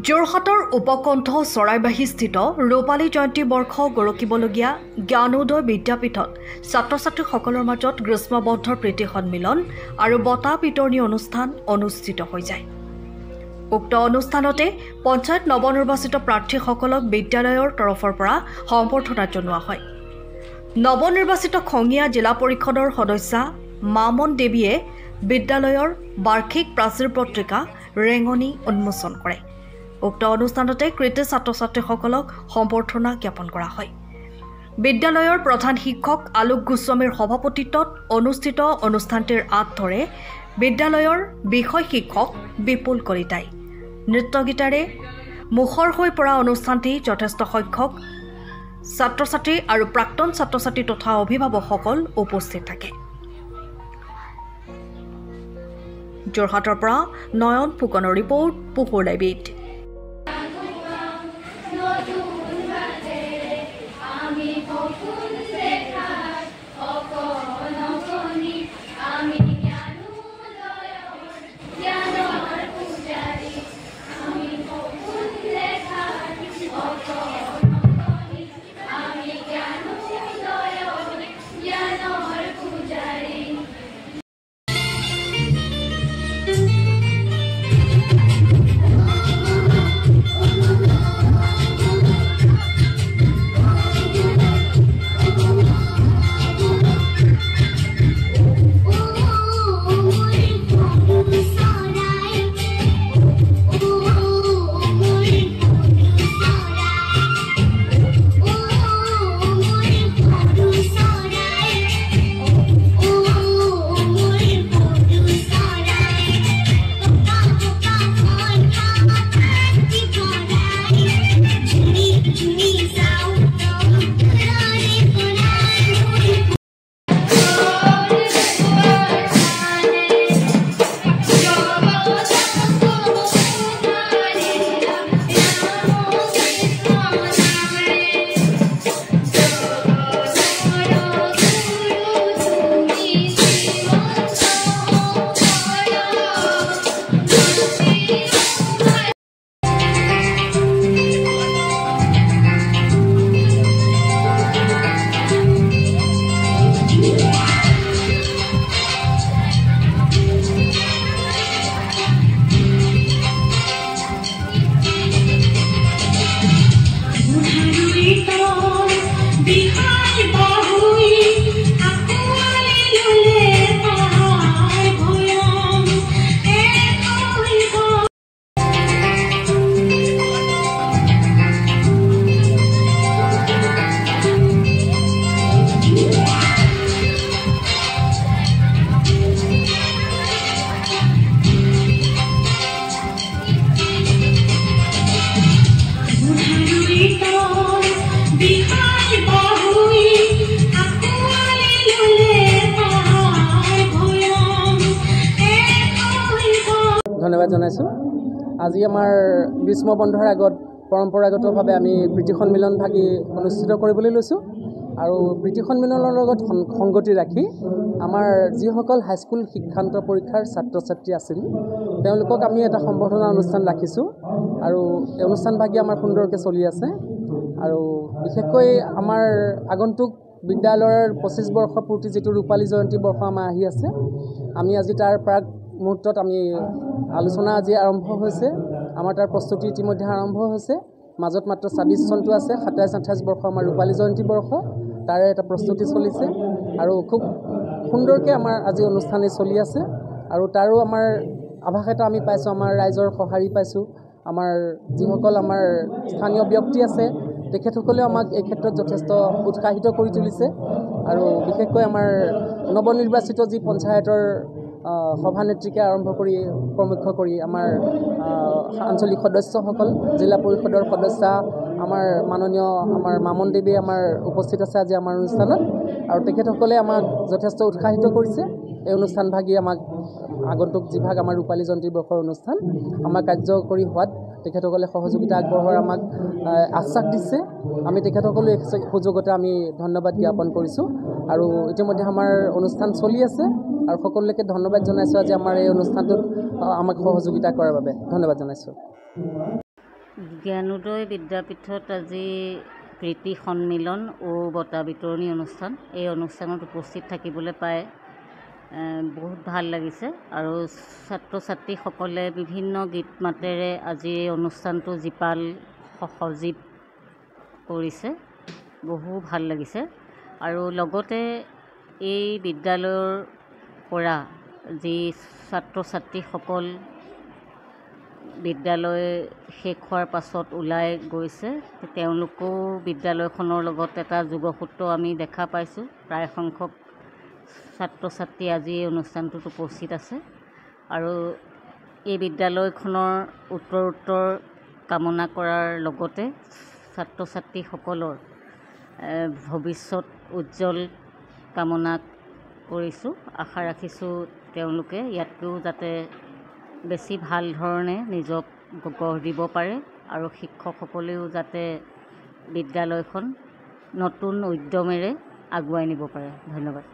যোৰহাটৰ উপকণ্ঠ চৰাইবাহীস্থিত ৰূপালী জয়ন্তী বৰ্ষ গৰকিবলগীয়া জ্ঞানোদয় বিদ্যাপীঠত ছাত্ৰ ছাত্ৰীসকলৰ মাজত গ্ৰীষ্ম বন্ধৰ প্ৰীতি সন্মিলন আৰু বঁটা বিতৰণী অনুষ্ঠান অনুষ্ঠিত হৈ যায়। উক্ত অনুষ্ঠানতে পঞ্চায়ত নৱনিৰ্বাচিত প্ৰাৰ্থীসকলক বিদ্যালয়ৰ তৰফৰ পৰা সম্বৰ্ধনা জনোৱা হয়। নৱনিৰ্বাচিত খঙিয়া জিলা পৰিষদৰ সদস্যা মামন দেৱীয়ে বিদ্যালয়ৰ বাৰ্ষিক প্ৰাচীৰ পত্ৰিকা ৰেঙনি উন্মোচন কৰে। উক্ত অনুষ্ঠানতে কৃতি ছাত্ৰ ছাত্ৰীসকলক সম্বৰ্ধনা জ্ঞাপন কৰা হয়। বিদ্যালয়ৰ প্ৰধান শিক্ষক আলোক গোস্বামীৰ সভাপতিত্বত অনুষ্ঠিত অনুষ্ঠানটিৰ আঁত ধৰে বিদ্যালয়ৰ বিষয় শিক্ষক বিপুল কলিতাই। নৃত্য গীতেৰে মুখৰ হৈ পৰা অনুষ্ঠানটি যথেষ্ট সংখ্যক ছাত্ৰ ছাত্ৰী আৰু প্ৰাক্তন ছাত্ৰ ছাত্ৰী তথা অভিভাৱকসকল উপস্থিত থাকে। যোৰহাটৰ পৰা নয়ন ফুকনৰ ৰিপৰ্ট, পোহৰ লাইভ। ধন্যবাদ জনাইছোঁ। আজি আমাৰ গ্ৰীষ্ম বন্ধৰ আগত পৰম্পৰাগতভাৱে আমি প্ৰীতি সন্মিলন ভাগি অনুষ্ঠিত কৰিবলৈ লৈছোঁ আৰু প্ৰীতি সন্মিলনৰ লগত সংগতি ৰাখি আমাৰ যিসকল হাইস্কুল শিক্ষান্ত পৰীক্ষাৰ ছাত্ৰ ছাত্ৰী আছিল তেওঁলোকক আমি এটা সম্বৰ্ধনা অনুষ্ঠান ৰাখিছোঁ আৰু এই অনুষ্ঠান ভাগি আমাৰ সুন্দৰকৈ চলি আছে। আৰু বিশেষকৈ আমাৰ আগন্তুক বিদ্যালয়ৰ 25 বৰ্ষ পূৰ্তি যিটো ৰূপালী জয়ন্তী বৰ্ষ আমাৰ আহি আছে, আমি আজি তাৰ প্ৰাক মুহূৰ্তত আমি আলোচনা আজি আৰম্ভ হৈছে। আমাৰ তাৰ প্ৰস্তুতি ইতিমধ্যে আৰম্ভ হৈছে। মাজত মাত্ৰ 26 চনটো আছে, 27-28 বৰ্ষ আমাৰ ৰূপালী জয়ন্তী বৰ্ষ, তাৰে এটা প্ৰস্তুতি চলিছে আৰু খুব সুন্দৰকৈ আমাৰ আজি অনুষ্ঠানে চলি আছে। আৰু তাৰো আমাৰ আভাস এটা আমি পাইছোঁ, আমাৰ ৰাইজৰ সঁহাৰি পাইছোঁ। আমাৰ যিসকল আমাৰ স্থানীয় ব্যক্তি আছে তেখেতসকলেও আমাক এই ক্ষেত্ৰত যথেষ্ট উৎসাহিত কৰি তুলিছে আৰু বিশেষকৈ আমাৰ নৱনিৰ্বাচিত যি পঞ্চায়তৰ সভানেত্ৰীকে আৰম্ভ কৰি প্ৰমুখ্য কৰি আমাৰ আঞ্চলিক সদস্যসকল, জিলা পৰিষদৰ সদস্যা আমাৰ মাননীয় আমাৰ মামন দেৱী আমাৰ উপস্থিত আছে আজি আমাৰ অনুষ্ঠানত আৰু তেখেতসকলে আমাক যথেষ্ট উৎসাহিত কৰিছে। এই অনুষ্ঠান ভাগি আমাক আগন্তুক যিভাগ আমাৰ ৰূপালী জয়ন্তী বৰ্ষৰ অনুষ্ঠান আমাৰ কাৰ্যকৰী হোৱাত তেখেতসকলে সহযোগিতা আগবঢ়োৱাৰ আমাক আশ্বাস দিছে। আমি তেখেতসকলে এই সুযোগতে আমি ধন্যবাদ জ্ঞাপন কৰিছোঁ আৰু ইতিমধ্যে আমাৰ অনুষ্ঠান চলি আছে আৰু সকলোকে ধন্যবাদ জনাইছোঁ আজি আমাৰ এই অনুষ্ঠানটোত আমাক সহযোগিতা কৰাৰ বাবে। ধন্যবাদ জনাইছোঁ। জ্ঞানোদয় বিদ্যাপীঠত আজি প্ৰীতি সন্মিলন ও বঁটা বিতৰণী অনুষ্ঠান। এই অনুষ্ঠানত উপস্থিত থাকিবলৈ পাই বহুত ভাল লাগিছে আৰু ছাত্ৰ ছাত্ৰীসকলে বিভিন্ন গীত মাতেৰে আজি এই অনুষ্ঠানটো জীপাল সজীৱ কৰিছে। বহু ভাল লাগিছে আৰু লগতে এই বিদ্যালয়ৰ পৰা যি ছাত্ৰ ছাত্ৰীসকল বিদ্যালয় শেষ হোৱাৰ পাছত ওলাই গৈছে, তেওঁলোকেও বিদ্যালয়খনৰ লগত এটা যোগসূত্ৰ আমি দেখা পাইছোঁ। প্ৰায় সংখ্যক ছাত্ৰ ছাত্ৰী আজি এই অনুষ্ঠানটোত উপস্থিত আছে আৰু এই বিদ্যালয়খনৰ উত্তৰোত্তৰ কামনা কৰাৰ লগতে ছাত্ৰ ছাত্ৰীসকলৰ ভৱিষ্যত উজ্জ্বল কামনা কৰিছোঁ। আশা ৰাখিছোঁ তেওঁলোকে ইয়াতকৈও যাতে বেছি ভাল ধৰণে নিজক গঢ় দিব পাৰে আৰু শিক্ষকসকলেও যাতে বিদ্যালয়খন নতুন উদ্যমেৰে আগুৱাই নিব পাৰে। ধন্যবাদ।